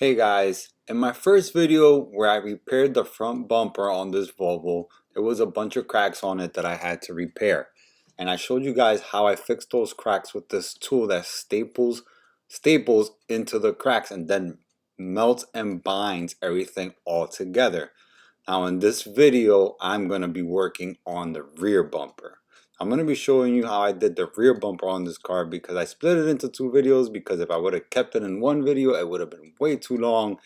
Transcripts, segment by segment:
Hey guys, in my first video where I repaired the front bumper on this Volvo, there was a bunch of cracks on it that I had to repair. And I showed you guys how I fixed those cracks with this tool that staples into the cracks and then melts and binds everything all together. Now in this video, I'm going to be working on the rear bumper. I'm going to be showing you how I did the rear bumper on this car because I split it into two videos, because if I would have kept it in one video, it would have been way too long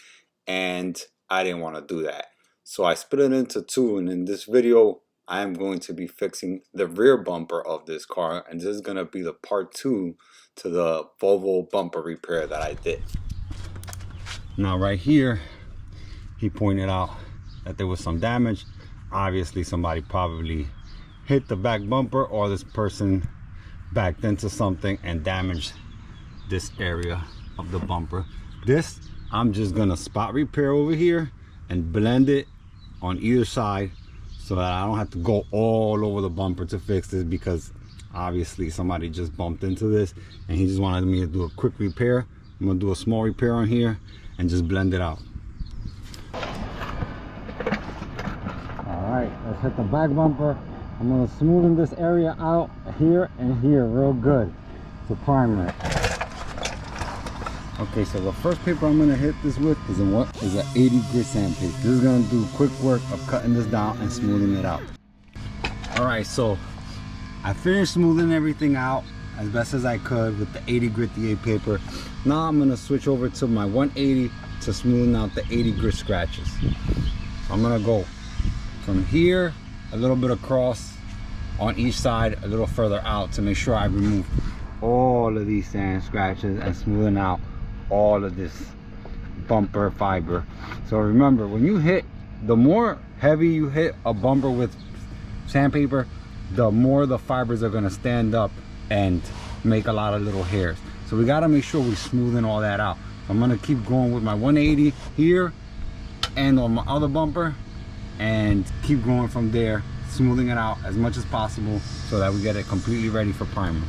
and I didn't want to do that. So I split it into two, and in this video, I am going to be fixing the rear bumper of this car, and this is going to be the part 2 to the Volvo bumper repair that I did. Now right here, he pointed out that there was some damage. Obviously somebody probably hit the back bumper, or this person backed into something and damaged this area of the bumper. This I'm just gonna spot repair over here and blend it on either side so that I don't have to go all over the bumper to fix this, because obviously somebody just bumped into this and he just wanted me to do a quick repair. I'm gonna do a small repair on here and just blend it out. Alright, let's hit the back bumper. I'm going to smoothen this area out here and here real good to primer it. Okay, so the first paper I'm going to hit this with is an 80 grit sandpaper. This is going to do quick work of cutting this down and smoothing it out. Alright, so I finished smoothing everything out as best as I could with the 80 grit DA paper. Now I'm going to switch over to my 180 to smoothen out the 80 grit scratches. So I'm going to go from here a little bit across on each side, a little further out, to make sure I remove all of these sand scratches and smoothen out all of this bumper fiber. So remember, when you hit, the more heavy you hit a bumper with sandpaper, the more the fibers are going to stand up and make a lot of little hairs. So we got to make sure we smoothen all that out. I'm going to keep going with my 180 here and on my other bumper, and keep going from there, smoothing it out as much as possible so that we get it completely ready for primer.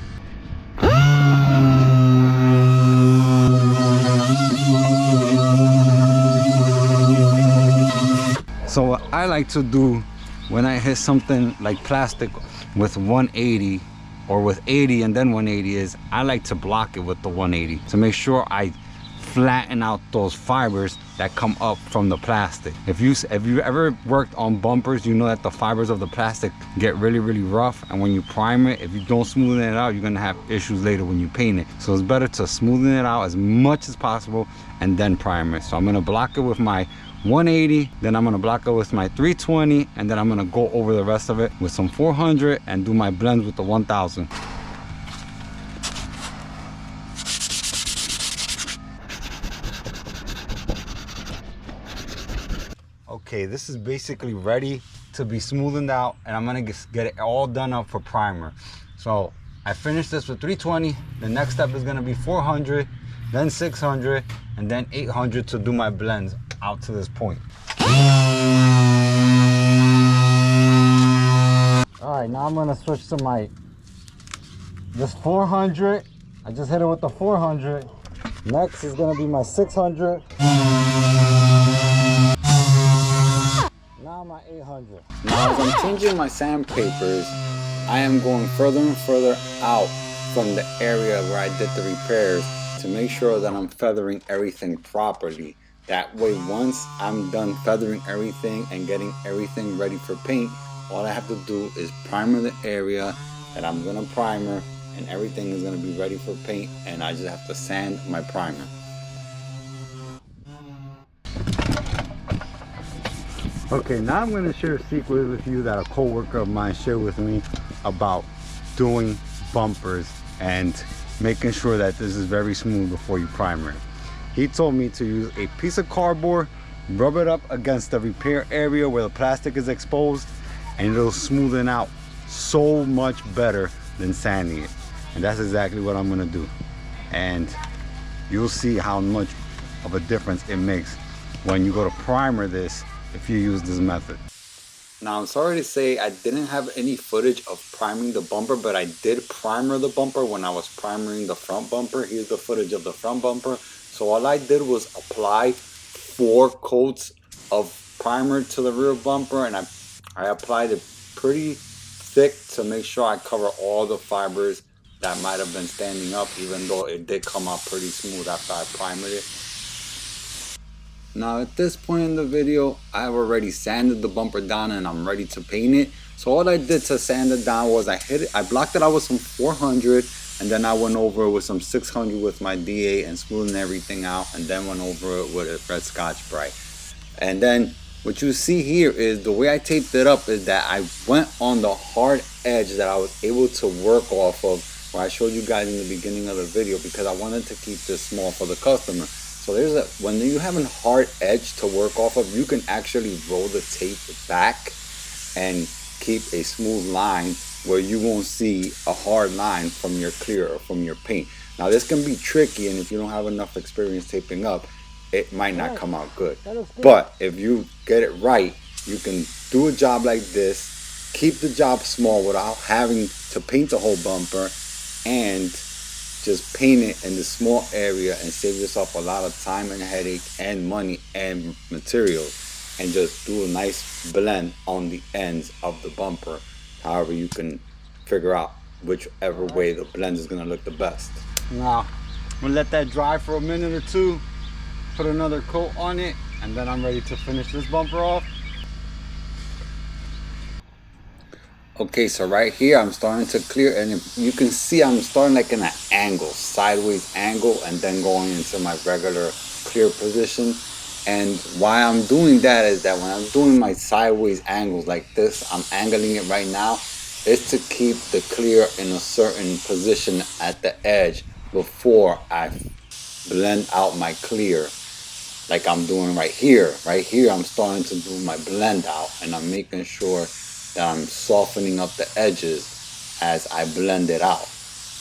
So what I like to do when I hit something like plastic with 180 or with 80 and then 180 is I like to block it with the 180 to make sure I flatten out those fibers that come up from the plastic. If you ever worked on bumpers, you know that the fibers of the plastic get really rough, and when you prime it, if you don't smoothen it out, you're gonna have issues later when you paint it. So it's better to smoothen it out as much as possible and then prime it. So I'm gonna block it with my 180, then I'm gonna block it with my 320, and then I'm gonna go over the rest of it with some 400 and do my blends with the 1000. Okay, this is basically ready to be smoothened out, and I'm gonna get it all done up for primer. So I finished this with 320. The next step is gonna be 400, then 600, and then 800 to do my blends out to this point. All right, now I'm gonna switch to this 400. I just hit it with the 400. Next is gonna be my 600. Now my 800. Now as I'm changing my sandpapers, I am going further and further out from the area where I did the repairs to make sure that I'm feathering everything properly. That way, once I'm done feathering everything and getting everything ready for paint, all I have to do is primer the area that I'm gonna primer, and everything is gonna be ready for paint, and I just have to sand my primer. Okay, now I'm going to share a secret with you that a co-worker of mine shared with me about doing bumpers and making sure that this is very smooth before you primer it. He told me to use a piece of cardboard, rub it up against the repair area where the plastic is exposed, and it'll smoothen out so much better than sanding it. And that's exactly what I'm going to do. And you'll see how much of a difference it makes when you go to primer this if you use this method. Now I'm sorry to say I didn't have any footage of priming the bumper, but I did primer the bumper when I was primering the front bumper. Here's the footage of the front bumper. So all I did was apply 4 coats of primer to the rear bumper, and I applied it pretty thick to make sure I cover all the fibers that might have been standing up, even though it did come out pretty smooth after I primed it. Now at this point in the video, I've already sanded the bumper down and I'm ready to paint it. So all I did to sand it down was I blocked it out with some 400, and then I went over it with some 600 with my DA and smoothed everything out, and then went over it with a red Scotch-Brite. And then what you see here is the way I taped it up is that I went on the hard edge that I was able to work off of, where I showed you guys in the beginning of the video, because I wanted to keep this small for the customer. So when you have a hard edge to work off of, you can actually roll the tape back and keep a smooth line where you won't see a hard line from your clear or from your paint. Now this can be tricky, and if you don't have enough experience taping up, it might not come out good. But if you get it right, you can do a job like this, keep the job small without having to paint the whole bumper, and just paint it in the small area and save yourself a lot of time and headache and money and materials, and just do a nice blend on the ends of the bumper. However you can figure out whichever way the blend is going to look the best. Now I'm going to let that dry for a minute or two, put another coat on it, and then I'm ready to finish this bumper off. Okay, so right here I'm starting to clear, and you can see I'm starting like in an angle, sideways angle, and then going into my regular clear position. And why I'm doing that is that when I'm doing my sideways angles like this, I'm angling it right now, is to keep the clear in a certain position at the edge before I blend out my clear, like I'm doing right here. Right here I'm starting to do my blend out, and I'm making sure that I'm softening up the edges as I blend it out.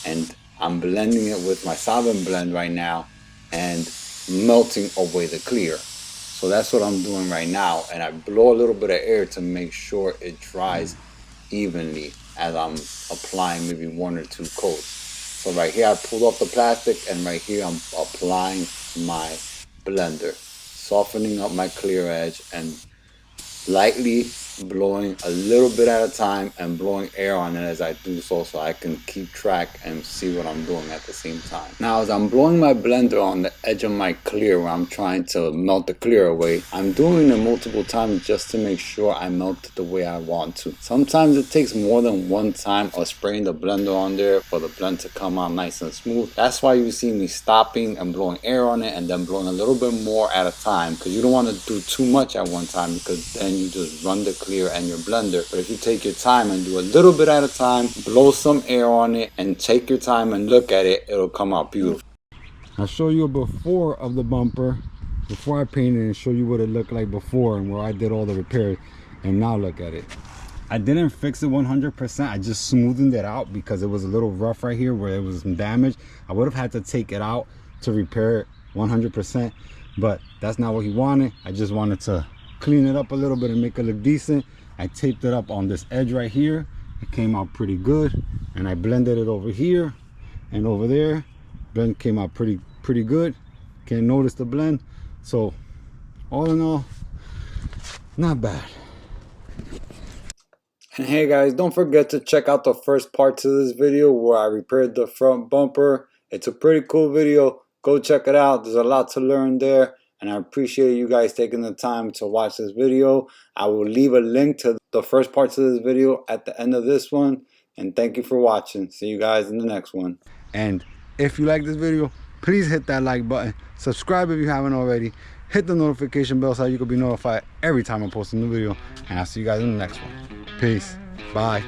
And I'm blending it with my solvent blend right now and melting away the clear. So that's what I'm doing right now, and I blow a little bit of air to make sure it dries evenly as I'm applying maybe 1 or 2 coats. So right here I pulled off the plastic, and right here I'm applying my blender, softening up my clear edge and lightly blowing a little bit at a time and blowing air on it as I do so I can keep track and see what I'm doing at the same time. Now as I'm blowing my blender on the edge of my clear where I'm trying to melt the clear away, I'm doing it multiple times just to make sure I melt it the way I want to. Sometimes it takes more than one time of spraying the blender on there for the blend to come out nice and smooth. That's why you see me stopping and blowing air on it and then blowing a little bit more at a time, because you don't want to do too much at one time, because then you just run the clear and your blender. But if you take your time and do a little bit at a time, blow some air on it and take your time and look at it, it'll come out beautiful. I'll show you a before of the bumper before I painted, and show you what it looked like before and where I did all the repairs, and now look at it. I didn't fix it 100%. I just smoothed it out because it was a little rough right here where it was some damage. I would have had to take it out to repair it 100%, but that's not what he wanted. I just wanted to clean it up a little bit and make it look decent. I taped it up on this edge right here. It came out pretty good, and I blended it over here and over there. Blend came out pretty good. Can't notice the blend. So all in all, not bad. And hey guys, don't forget to check out the first part to this video where I repaired the front bumper. It's a pretty cool video. Go check it out. There's a lot to learn there, and I appreciate you guys taking the time to watch this video. I will leave a link to the first parts of this video at the end of this one. And thank you for watching. See you guys in the next one. And if you like this video, please hit that like button. Subscribe if you haven't already. Hit the notification bell so you can be notified every time I post a new video. And I'll see you guys in the next one. Peace. Bye.